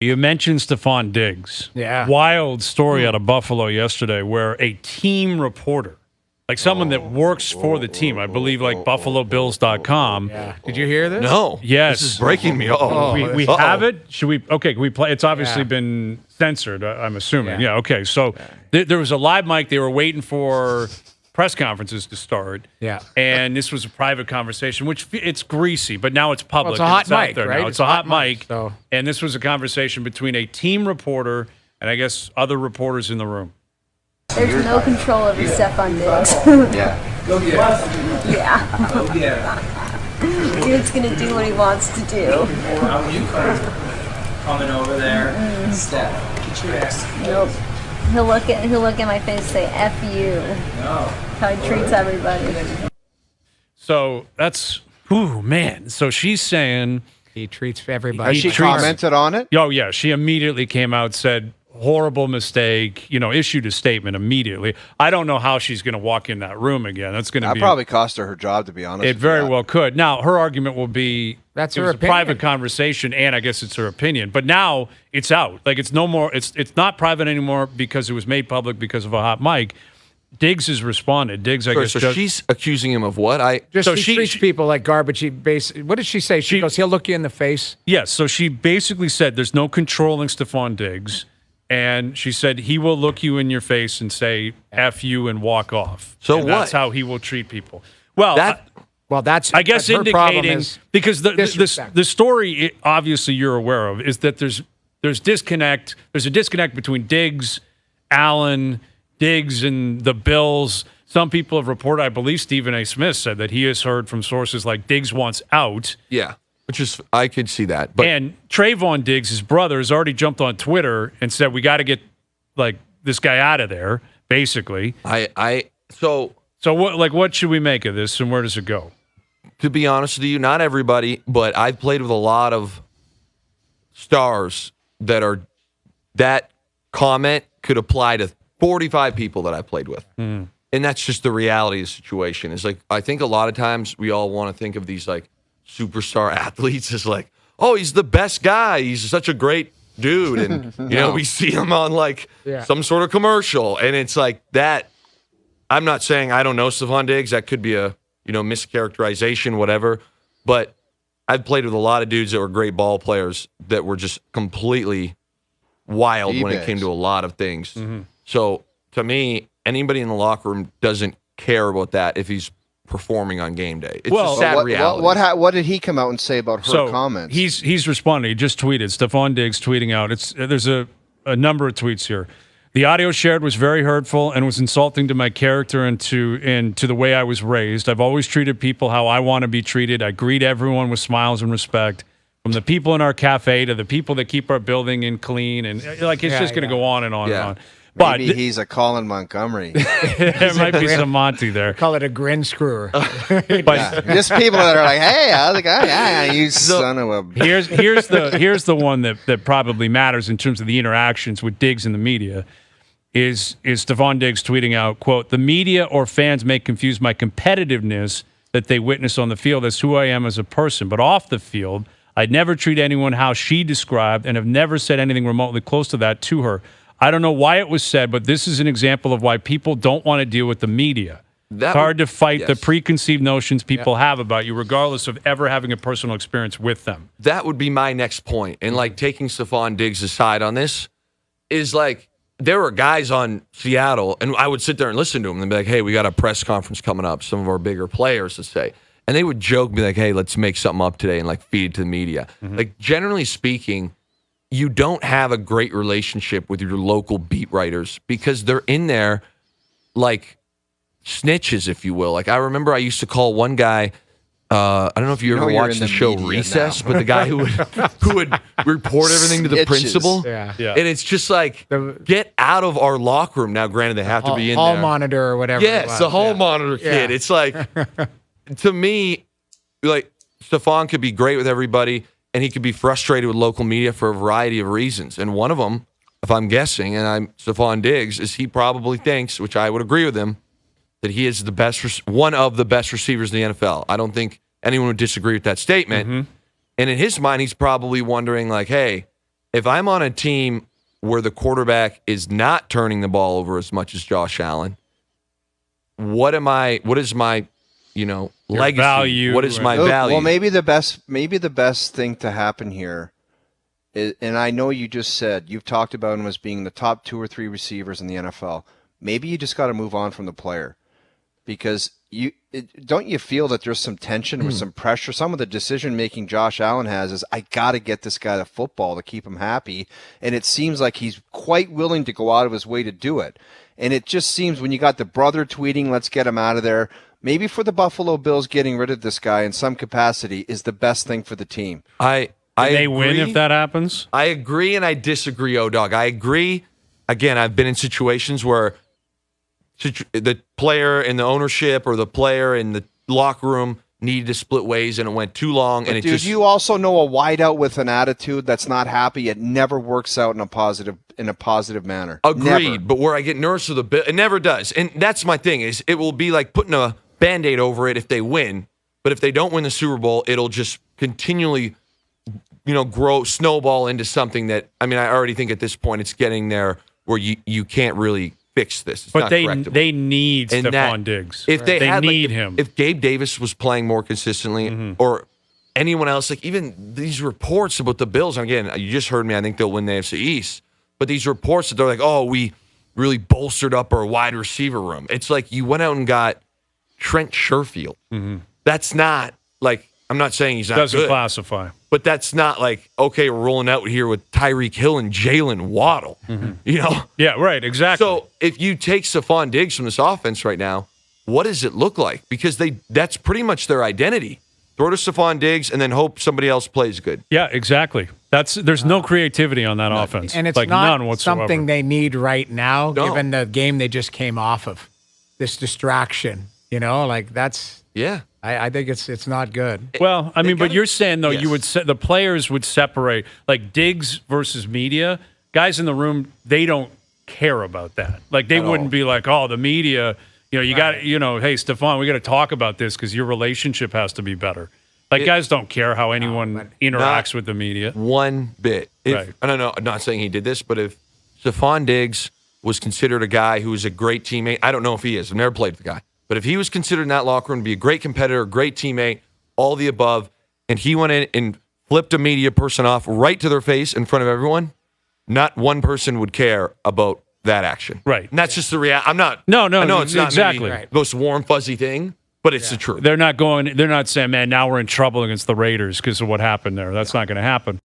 You mentioned Stefon Diggs. Yeah. Wild story out of Buffalo yesterday where a team reporter, like someone that works for the team, I believe like BuffaloBills.com. Yeah. Did you hear this? No. Yes. This is breaking me off. We have it. Should we? Okay, can we play? It's obviously been censored, I'm assuming. Yeah, okay. So there was a live mic. They were waiting for press conferences to start. Yeah. And this was a private conversation, which it's greasy, but now it's public. Well, it's a hot out mic, there right? now. It's a hot mic. So. And this was a conversation between a team reporter and I guess other reporters in the room. There's no control over Stefon Diggs. Yeah. Go get it. Yeah. Go get it. Dude's gonna do what he wants to do. How are you coming over there? Steph, get your ass. Nope. He'll look at my face and say, F you. No. How he treats everybody. So that's, ooh, man. So she's saying. He treats everybody. Has she commented on it? Oh, yeah. She immediately came out, said, horrible mistake, issued a statement immediately. I don't know how she's going to walk in that room again. That's going to be. That probably cost her job, to be honest. It very well could. Now, her argument will be that's it her was opinion. a private conversation, and I guess it's her opinion. But now it's out. Like it's no more. It's not private anymore because it was made public because of a hot mic. Diggs has responded. Diggs, I guess. So she's accusing him of what? He treats people like garbage. What did she say? She goes, he'll look you in the face. Yes. So she basically said there's no controlling Stefon Diggs. And she said he will look you in your face and say F you and walk off. So and what? That's how he will treat people. Well, that's I guess her indicating because the story obviously you're aware of is that there's disconnect. There's a disconnect between Diggs, Allen, Diggs, and the Bills. Some people have reported. I believe Stephen A. Smith said that he has heard from sources like Diggs wants out. Yeah. Which is, I could see that. But and Trayvon Diggs, his brother, has already jumped on Twitter and said, we got to get like this guy out of there, basically. So what should we make of this and where does it go? To be honest with you, not everybody, but I've played with a lot of stars that comment could apply to 45 people that I played with. And that's just the reality of the situation. It's like, I think a lot of times we all want to think of these like superstar athletes as like, oh, he's the best guy. He's such a great dude. And, we see him on like some sort of commercial. And it's like that. I'm not saying I don't know Stefon Diggs. That could be a, mischaracterization, whatever. But I've played with a lot of dudes that were great ball players that were just completely wild when it came to a lot of things. So to me, anybody in the locker room doesn't care about that if he's performing on game day. It's a sad reality. What did he come out and say about her comments? He's responding. He just tweeted. Stefon Diggs tweeting out. There's a number of tweets here. The audio shared was very hurtful and was insulting to my character and to the way I was raised. I've always treated people how I want to be treated. I greet everyone with smiles and respect, from the people in our cafe to the people that keep our building in clean. And like it's just going to go on and on and on. But maybe he's a Colin Montgomery. There might be some Monty there. Call it a grin screwer. But just people that are like, "Hey, how's it going? Yeah, you son of a." Here's the one that probably matters in terms of the interactions with Diggs and the media. Is Stefon Diggs tweeting out, quote, "The media or fans may confuse my competitiveness that they witness on the field as who I am as a person, but off the field, I'd never treat anyone how she described and have never said anything remotely close to that to her. I don't know why it was said, but this is an example of why people don't want to deal with the media. It's hard to fight the preconceived notions people have about you, regardless of ever having a personal experience with them." That would be my next point. And like taking Stefon Diggs' side on this is like, there were guys on Seattle, and I would sit there and listen to them and be like, hey, we got a press conference coming up, some of our bigger players, let's say. And they would joke, be like, hey, let's make something up today and like feed it to the media. Like, generally speaking, you don't have a great relationship with your local beat writers because they're in there like snitches, if you will. Like, I remember I used to call one guy, I don't know if you ever watched the show Recess, but the guy who would report everything to the principal. Yeah. And it's just like, get out of our locker room. Now, granted, they have to be in hall there. monitor or whatever. Yes, the hall monitor kid. It's like, to me, like, Stefon could be great with everybody, and he could be frustrated with local media for a variety of reasons. And one of them, if I'm guessing, and I'm Stefon Diggs, is he probably thinks, which I would agree with him, that he is the best, one of the best receivers in the NFL. I don't think anyone would disagree with that statement. And in his mind, he's probably wondering, like, hey, if I'm on a team where the quarterback is not turning the ball over as much as Josh Allen, what is my, legacy? Value. What is my Look, value? Well, maybe the best thing to happen here is, and I know you just said you've talked about him as being the top 2 or 3 receivers in the NFL. Maybe you just got to move on from the player, because don't you feel that there's some tension or some pressure? Some of the decision making Josh Allen has is, I got to get this guy the football to keep him happy, and it seems like he's quite willing to go out of his way to do it. And it just seems when you got the brother tweeting, let's get him out of there. Maybe for the Buffalo Bills, getting rid of this guy in some capacity is the best thing for the team. They win if that happens? I agree and I disagree, O-Dog. I agree. Again, I've been in situations where the player in the ownership or the player in the locker room needed to split ways and it went too long. But you also know a wideout with an attitude that's not happy, it never works out in a positive manner. Agreed. Never. But where I get nervous with the Bill, it never does. And that's my thing, is it will be like putting a Band-Aid over it if they win. But if they don't win the Super Bowl, it'll just continually, grow, snowball into something that, I already think at this point it's getting there where you can't really fix this. It's but not they correctable. need Stefon Diggs. If they need him. If Gabe Davis was playing more consistently, or anyone else, like even these reports about the Bills, and again, you just heard me, I think they'll win the AFC East, but these reports that they're like, oh, we really bolstered up our wide receiver room. It's like you went out and got Trent Sherfield. That's not like, I'm not saying he's not Doesn't good, classify. but that's not like, okay, we're rolling out here with Tyreek Hill and Jalen Waddle. Yeah, right, exactly. So if you take Stefon Diggs from this offense right now, what does it look like? Because that's pretty much their identity. Throw to Stefon Diggs and then hope somebody else plays good. Yeah, exactly. There's no creativity on that offense. And it's like not none whatsoever. something they need right now, No. given the game they just came off of. This distraction, that's. Yeah. I think it's not good. Well, but you're saying, though, Yes. you would the players would separate, like Diggs versus media. Guys in the room, they don't care about that. Like, they wouldn't be like, oh, the media, you got, hey, Stefon, we got to talk about this because your relationship has to be better. Like, guys don't care how anyone interacts with the media. One bit. Right. I don't know, I'm not saying he did this, but if Stefon Diggs was considered a guy who was a great teammate, I don't know if he is. I've never played with the guy. But if he was considered in that locker room to be a great competitor, great teammate, all the above, and he went in and flipped a media person off right to their face in front of everyone, not one person would care about that action. Right. And that's just the reality. I'm not. No, I know it's not exactly. maybe the most warm, fuzzy thing, but it's the truth. They're not saying, man, now we're in trouble against the Raiders because of what happened there. That's not going to happen.